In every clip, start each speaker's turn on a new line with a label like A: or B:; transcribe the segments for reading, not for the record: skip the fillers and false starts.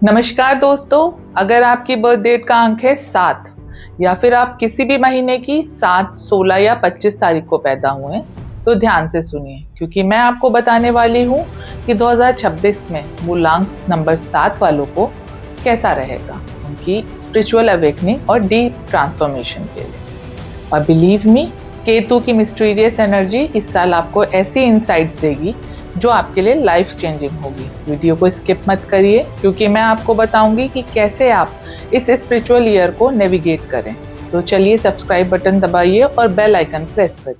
A: नमस्कार दोस्तों। अगर आपकी बर्थ डेट का अंक है 7 या फिर आप किसी भी महीने की 7, 16 या 25 तारीख को पैदा हुए तो ध्यान से सुनिए, क्योंकि मैं आपको बताने वाली हूँ कि 2026 में मूलांक नंबर 7 वालों को कैसा रहेगा उनकी स्पिरिचुअल अवेकनिंग और डीप ट्रांसफॉर्मेशन के लिए। और बिलीव मी, केतु की मिस्टीरियस एनर्जी इस साल आपको ऐसी इंसाइट देगी जो आपके लिए लाइफ चेंजिंग होगी। वीडियो को स्किप मत करिए, क्योंकि मैं आपको बताऊंगी कि कैसे आप इस स्पिरिचुअल ईयर को नेविगेट करें। तो चलिए सब्सक्राइब बटन दबाइए और बेल आइकन प्रेस करिए।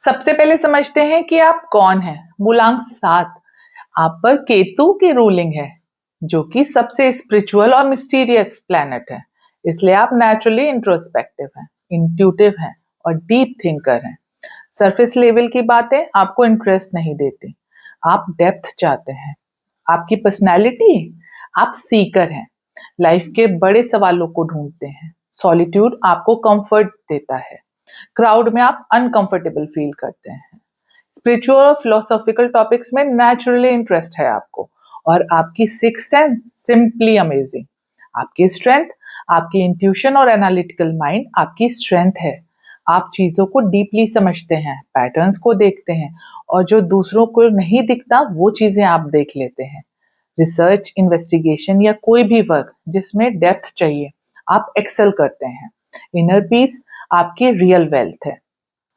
A: सबसे पहले समझते हैं कि आप कौन हैं। मूलांक 7 आप पर केतु की रूलिंग है, जो कि सबसे स्पिरिचुअल और मिस्टीरियस प्लैनेट है। इसलिए आप नेचुरली इंट्रोस्पेक्टिव हैं, इंट्यूटिव हैं और डीप थिंकर हैं। सरफेस लेवल की बातें आपको इंटरेस्ट नहीं देती, आप डेप्थ चाहते हैं। आपकी पर्सनैलिटी, आप सीकर हैं, लाइफ के बड़े सवालों को ढूंढते हैं। सॉलिट्यूड आपको कंफर्ट देता है, क्राउड में आप अनकंफर्टेबल फील करते हैं। स्पिरिचुअल और फिलोसॉफिकल टॉपिक्स में नेचुरली इंटरेस्ट है आपको, और आपकी सिक्स्थ सेंस सिंपली अमेजिंग। आपकी स्ट्रेंथ, आपकी इंट्यूशन और एनालिटिकल माइंड आपकी स्ट्रेंथ है। आप चीजों को डीपली समझते हैं, पैटर्न्स को देखते हैं, और जो दूसरों को नहीं दिखता वो चीजें आप देख लेते हैं। रिसर्च, इन्वेस्टिगेशन या कोई भी वर्क जिसमें डेप्थ चाहिए, आप एक्सेल करते हैं। इनर पीस आपकी रियल वेल्थ है।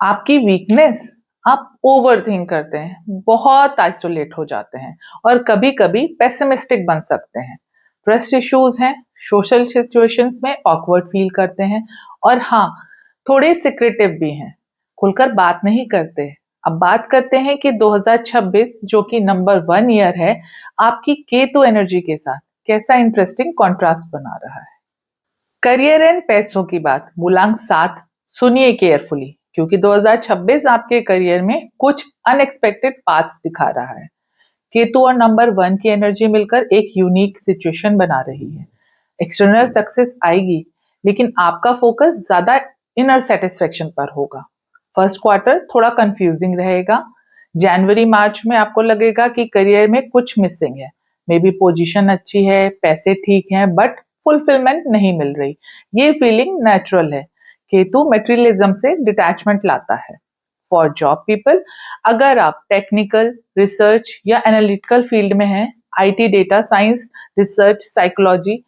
A: आपकी वीकनेस, आप ओवरथिंक करते हैं, बहुत आइसोलेट हो जाते हैं और कभी कभी पेसिमिस्टिक बन सकते हैं। ट्रस्ट इश्यूज हैं, सोशल सिचुएशंस में ऑकवर्ड फील करते हैं, और हाँ, थोड़े सिक्रेटिव भी हैं, खुलकर बात नहीं करते। अब बात करते हैं कि 2026 जो कि नंबर 1 ईयर है, आपकी केतु एनर्जी के साथ कैसा इंटरेस्टिंग कॉन्ट्रास्ट बना रहा है। करियर एंड पैसों की बात, मूलांक 7 सुनिए केयरफुली, क्योंकि 2026 आपके करियर में कुछ अनएक्सपेक्टेड पाथ्स दिखा रहा है। केतु और नंबर 1 की एनर्जी मिलकर एक यूनिक सिचुएशन बना रही है। एक्सटर्नल सक्सेस आएगी, लेकिन आपका फोकस ज्यादा इनर सेटिस्फेक्शन पर होगा। फर्स्ट क्वार्टर थोड़ा कंफ्यूजिंग रहेगा। जनवरी मार्च में आपको लगेगा कि करियर में कुछ मिसिंग है। मे बी पोजीशन अच्छी है, पैसे ठीक हैं, बट फुलफिलमेंट नहीं मिल रही। ये फीलिंग नेचुरल है। केतु मटेरियलिज्म से डिटैचमेंट लाता है। फॉर जॉब पीपल, अगर आप टेक्निकल, रिसर्च या एनालिटिकल फील्ड में हैं, IT, data science, research, psychology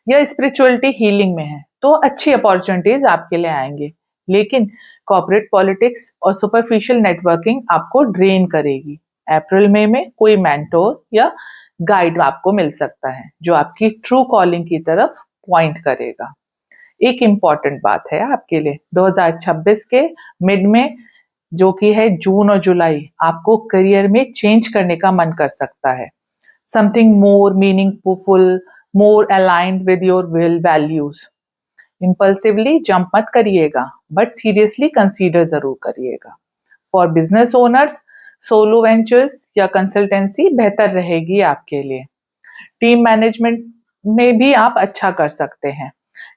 A: या स्पिरिचुअलिटी, हीलिंग में हैं, तो अच्छी अपॉर्चुनिटीज आपके लिए आएंगे। लेकिन कॉर्पोरेट पॉलिटिक्स और सुपरफिशियल नेटवर्किंग आपको ड्रेन करेगी। अप्रैल मई में कोई मेंटोर या गाइड आपको मिल सकता है, जो आपकी ट्रू कॉलिंग की तरफ पॉइंट करेगा। एक इम्पॉर्टेंट बात है आपके लिए, 2026 के मिड में, जो कि है जून और जुलाई, आपको करियर में चेंज करने का मन कर सकता है। Something more meaningful, more aligned with your will values. Impulsively jump मत करिएगा, बट सीरियसली कंसीडर जरूर करिएगा। For business owners, solo ventures या कंसल्टेंसी बेहतर रहेगी आपके लिए। टीम मैनेजमेंट में भी आप अच्छा कर सकते हैं।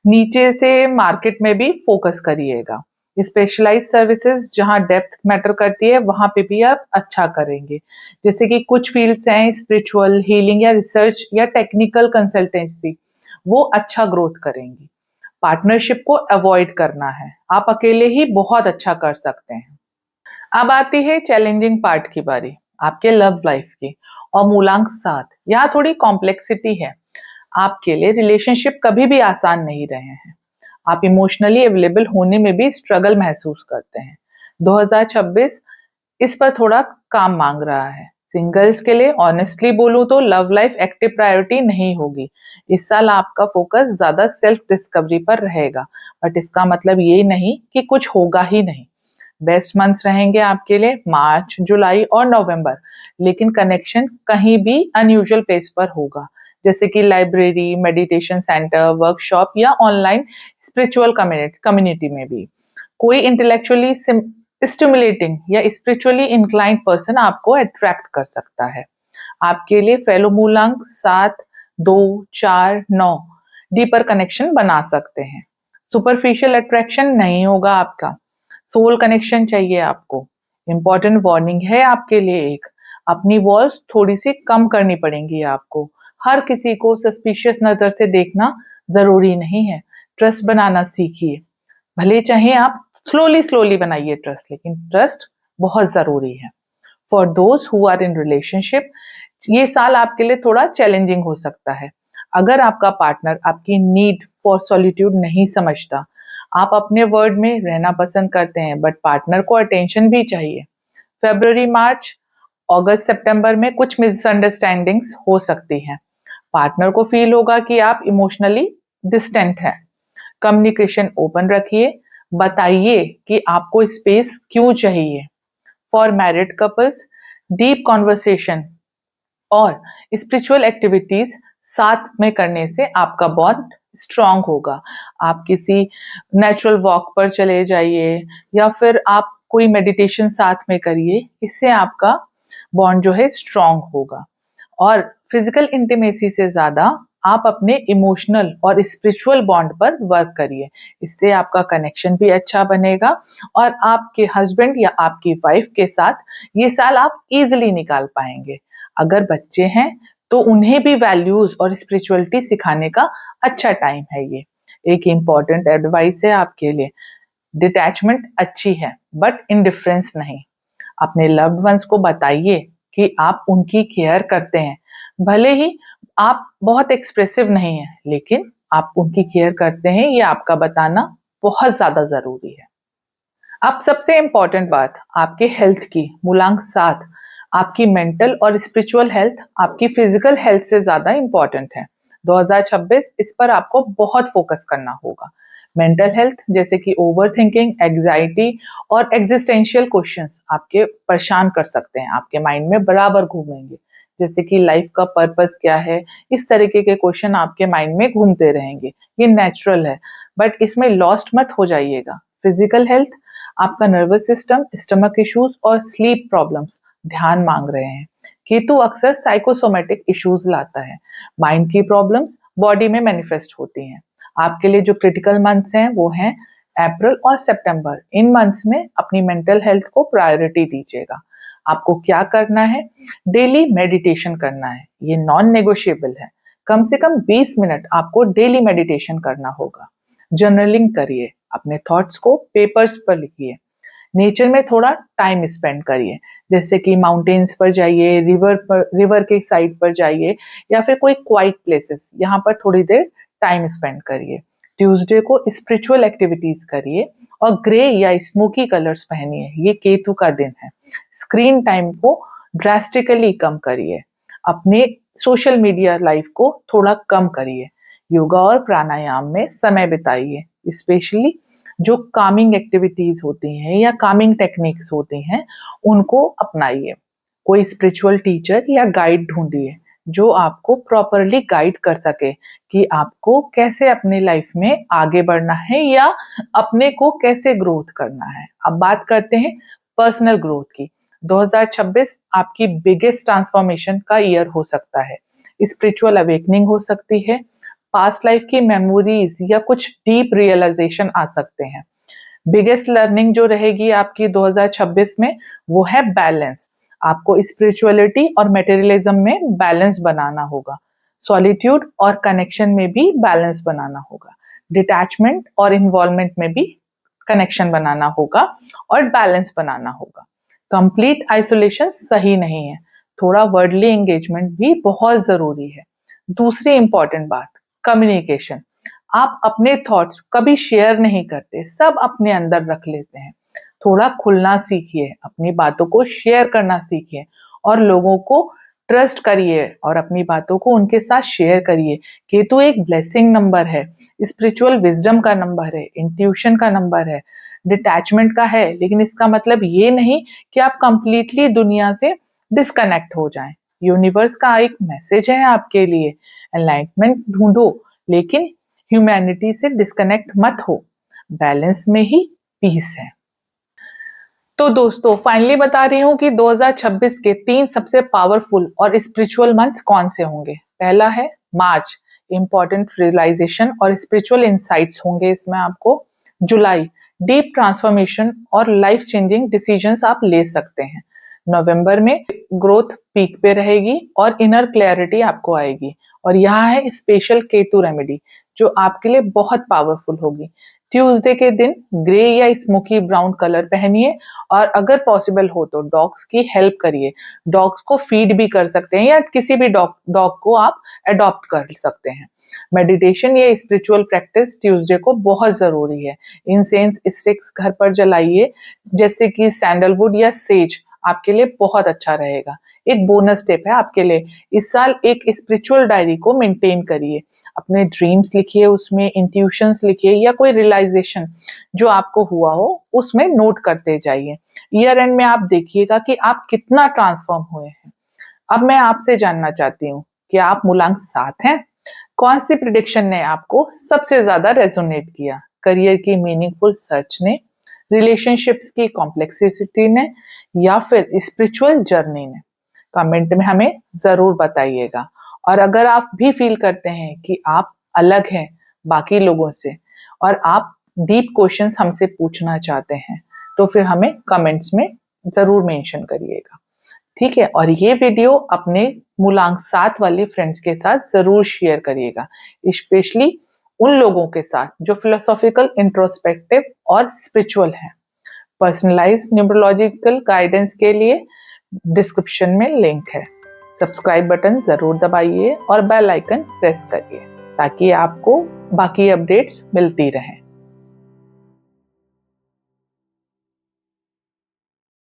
A: नीचे से मार्केट में भी फोकस करिएगा। स्पेशलाइज सर्विसेज जहां डेप्थ मैटर करती है, वहां पे भी आप अच्छा करेंगे। जैसे कि कुछ फील्ड्स हैं, स्पिरिचुअल, हीलिंग या रिसर्च या टेक्निकल कंसल्टेंसी, वो अच्छा ग्रोथ करेंगी। पार्टनरशिप को अवॉइड करना है, आप अकेले ही बहुत अच्छा कर सकते हैं। अब आती है चैलेंजिंग पार्ट की बारी, आपके लव लाइफ की। और मूलांक 7 यहाँ थोड़ी कॉम्प्लेक्सिटी है। आपके लिए रिलेशनशिप कभी भी आसान नहीं रहे हैं। आप इमोशनली अवेलेबल होने में भी स्ट्रगल महसूस करते हैं। 2026 इस पर थोड़ा काम मांग रहा है। सिंगल्स के लिए ऑनेस्टली बोलूं तो लव लाइफ एक्टिव प्रायोरिटी नहीं होगी। इस साल आपका फोकस ज्यादा सेल्फ डिस्कवरी पर रहेगा, बट इसका मतलब ये नहीं कि कुछ होगा ही नहीं। बेस्ट मंथ्स रहेंगे आपके लिए मार्च, जुलाई और नवंबर, लेकिन कनेक्शन कहीं भी अनयूजुअल प्लेस पर होगा, जैसे कि लाइब्रेरी, मेडिटेशन सेंटर, वर्कशॉप या ऑनलाइन स्पिरिचुअल कम्युनिटी में भी। कोई इंटेलेक्चुअली स्टिमुलेटिंग या स्पिरिचुअली इंक्लाइंड पर्सन आपको अट्रैक्ट कर सकता है। आपके लिए फेलो मूलांक 7, 2, 4, 9 डीपर कनेक्शन बना सकते हैं। सुपरफिशियल अट्रैक्शन नहीं होगा आपका, सोल कनेक्शन चाहिए आपको। इंपॉर्टेंट वार्निंग है आपके लिए एक, अपनी वॉल्स थोड़ी सी कम करनी पड़ेंगी आपको। हर किसी को सस्पिशियस नजर से देखना जरूरी नहीं है। ट्रस्ट बनाना सीखिए। भले चाहे आप स्लोली स्लोली बनाइए ट्रस्ट, लेकिन ट्रस्ट बहुत जरूरी है। For those who are in relationship, ये साल आपके लिए थोड़ा चैलेंजिंग हो सकता है। अगर आपका पार्टनर आपकी नीड फॉर सॉलिट्यूड नहीं समझता, आप अपने वर्ड में रहना पसंद करते हैं, बट पार्टनर को अटेंशन भी चाहिए। फरवरी, मार्च, अगस्त, सितंबर में कुछ मिसअंडरस्टैंडिंग्स हो सकती हैं। पार्टनर को फील होगा कि आप इमोशनली डिस्टेंट हैं। कम्युनिकेशन ओपन रखिए, बताइए कि आपको स्पेस क्यों चाहिए। For married couples, deep conversation और स्पिरिचुअल एक्टिविटीज साथ में करने से आपका बॉन्ड स्ट्रांग होगा। आप किसी नेचुरल वॉक पर चले जाइए या फिर आप कोई मेडिटेशन साथ में करिए, इससे आपका बॉन्ड जो है स्ट्रांग होगा। और फिजिकल इंटीमेसी से ज्यादा आप अपने इमोशनल और स्पिरिचुअल बॉन्ड पर वर्क करिए। इससे आपका कनेक्शन भी अच्छा बनेगा और आपके हस्बैंड या आपकी वाइफ के साथ ये साल आप इजीली निकाल पाएंगे। अगर बच्चे हैं तो उन्हें भी वैल्यूज और स्पिरिचुअलिटी सिखाने का अच्छा टाइम है ये। एक इम्पॉर्टेंट एडवाइस है आपके लिए, डिटैचमेंट अच्छी है बट इंडिफरेंस नहीं। अपने लव्ड वंस को बताइए कि आप उनकी केयर करते हैं। भले ही आप बहुत एक्सप्रेसिव नहीं है, लेकिन आप उनकी केयर करते हैं, ये आपका बताना बहुत ज्यादा जरूरी है। अब सबसे इंपॉर्टेंट बात आपके हेल्थ की, मूलांक 7, आपकी मेंटल और स्पिरिचुअल हेल्थ आपकी फिजिकल हेल्थ से ज्यादा इंपॉर्टेंट है। 2026 इस पर आपको बहुत फोकस करना होगा। मेंटल हेल्थ जैसे कि ओवर थिंकिंग, एग्जाइटी और एग्जिस्टेंशियल क्वेश्चंस आपके परेशान कर सकते हैं, आपके माइंड में बराबर घूमेंगे। जैसे कि लाइफ का पर्पस क्या है, इस तरीके के क्वेश्चन आपके माइंड में घूमते रहेंगे। ये नेचुरल है, बट इसमें लॉस्ट मत हो जाइएगा। फिजिकल हेल्थ, आपका नर्वस सिस्टम, स्टमक इश्यूज और स्लीप प्रॉब्लम्स ध्यान मांग रहे हैं। केतु अक्सर साइकोसोमेटिक इश्यूज लाता है। माइंड की प्रॉब्लम्स बॉडी में मैनिफेस्ट होती हैं। आपके लिए जो क्रिटिकल मंथ्स हैं वो हैं अप्रैल और सितंबर। इन मंथ्स में अपनी मेंटल हेल्थ को प्रायोरिटी दीजिएगा। आपको क्या करना है, डेली मेडिटेशन करना है, ये नॉन नेगोशिएबल है। कम से कम 20 मिनट आपको डेली मेडिटेशन करना होगा। जर्नलिंग करिए, अपने थॉट्स को पेपर्स पर लिखिए। नेचर में थोड़ा टाइम स्पेंड करिए, जैसे कि माउंटेन्स पर जाइए, रिवर के साइड पर जाइए या फिर कोई क्वाइट प्लेसेस, यहाँ पर थोड़ी देर टाइम स्पेंड करिए। ट्यूसडे को स्पिरिचुअल एक्टिविटीज करिए और ग्रे या स्मोकी कलर्स पहनिए, ये केतु का दिन है। स्क्रीन टाइम को ड्रास्टिकली कम करिए। अपने सोशल मीडिया लाइफ को थोड़ा कम करिए। योगा और प्राणायाम में समय बिताइए, स्पेशली जो कामिंग एक्टिविटीज होती हैं या कामिंग टेक्निक्स होती हैं उनको अपनाइए। कोई स्पिरिचुअल टीचर या गाइड ढूंढिए जो आपको प्रॉपरली गाइड कर सके कि आपको कैसे अपने लाइफ में आगे बढ़ना है या अपने को कैसे ग्रोथ करना है। अब बात करते हैं पर्सनल ग्रोथ की। 2026 आपकी बिगेस्ट ट्रांसफॉर्मेशन का ईयर हो सकता है। स्पिरिचुअल अवेकनिंग हो सकती है, पास्ट लाइफ की मेमोरीज या कुछ डीप रियलाइजेशन आ सकते हैं। बिगेस्ट लर्निंग जो रहेगी आपकी 2026 में वो है बैलेंस। आपको स्पिरिचुअलिटी और मटेरियलिज्म में बैलेंस बनाना होगा। सॉलिट्यूड और कनेक्शन में भी बैलेंस बनाना होगा। डिटैचमेंट और इन्वॉल्वमेंट में भी कनेक्शन बनाना होगा और बैलेंस बनाना होगा। कंप्लीट आइसोलेशन सही नहीं है, थोड़ा वर्डली एंगेजमेंट भी बहुत जरूरी है। दूसरी इंपॉर्टेंट बात, कम्युनिकेशन। आप अपने थॉट्स कभी शेयर नहीं करते, सब अपने अंदर रख लेते हैं। थोड़ा खुलना सीखिए, अपनी बातों को शेयर करना सीखिए और लोगों को ट्रस्ट करिए और अपनी बातों को उनके साथ शेयर करिए। केतु एक ब्लेसिंग नंबर है, स्पिरिचुअल विजडम का नंबर है, इंट्यूशन का नंबर है, डिटैचमेंट का है, लेकिन इसका मतलब ये नहीं कि आप कंप्लीटली दुनिया से डिस्कनेक्ट हो जाएं। यूनिवर्स का एक मैसेज है आपके लिए, एनलाइटमेंट ढूंढो, लेकिन ह्यूमैनिटी से डिस्कनेक्ट मत हो। बैलेंस में ही पीस है। तो दोस्तों फाइनली बता रही हूं कि 2026 के 3 सबसे पावरफुल और स्पिरिचुअल मंथ्स कौन से होंगे। पहला है मार्च, इंपॉर्टेंट रियलाइजेशन और स्पिरिचुअल इंसाइट्स होंगे इसमें आपको। जुलाई, डीप ट्रांसफॉर्मेशन और लाइफ चेंजिंग डिसीजंस आप ले सकते हैं। नवंबर में ग्रोथ पीक पे रहेगी और इनर क्लैरिटी आपको आएगी। और यहाँ है स्पेशल केतु रेमेडी जो आपके लिए बहुत पावरफुल होगी। ट्यूसडे के दिन ग्रे या स्मोकी ब्राउन कलर पहनिए और अगर पॉसिबल हो तो डॉग्स की हेल्प करिए। डॉग्स को फीड भी कर सकते हैं या किसी भी डॉग को आप अडॉप्ट कर सकते हैं। मेडिटेशन या स्पिरिचुअल प्रैक्टिस ट्यूसडे को बहुत जरूरी है। इंसेंस स्टिक्स घर पर जलाइए जैसे कि सैंडलवुड या सेज आपके लिए बहुत अच्छा रहेगा। एक बोनस टिप है आपके लिए, इस साल एक स्पिरिचुअल डायरी को मेंटेन करिए। अपने ड्रीम्स लिखिए, उसमें इंट्यूशंस लिखिए या कोई रियलाइजेशन जो आपको हुआ हो उसमें नोट करते जाइए। ईयर एंड में आप देखिएगा कि आप कितना ट्रांसफॉर्म हुए हैं। अब मैं आपसे जानना चाहती हूँ कि आप मूलांक 7 हैं? कौन सी प्रिडिक्शन ने आपको सबसे ज्यादा रेजोनेट किया? करियर की मीनिंगफुल सर्च ने, रिलेशनशिप्स की कॉम्प्लेक्सिटी ने, या फिर स्पिरिचुअल जर्नी ने? कमेंट में हमें जरूर बताइएगा। और अगर आप भी फील करते हैं कि आप अलग हैं बाकी लोगों से और आप डीप क्वेश्चंस हमसे पूछना चाहते हैं तो फिर हमें कमेंट्स में जरूर मेंशन करिएगा, ठीक है? और ये वीडियो अपने मूलांक 7 वाले फ्रेंड्स के साथ जरूर शेयर करिएगा, स्पेशली उन लोगों के साथ जो फिलोसॉफिकल, इंट्रोस्पेक्टिव और स्पिरिचुअल हैं। पर्सनलाइज्ड न्यूमरोलॉजिकल गाइडेंस के लिए डिस्क्रिप्शन में लिंक है। सब्सक्राइब बटन जरूर दबाइए और बेल आइकन प्रेस करिए ताकि आपको बाकी अपडेट्स मिलती रहें।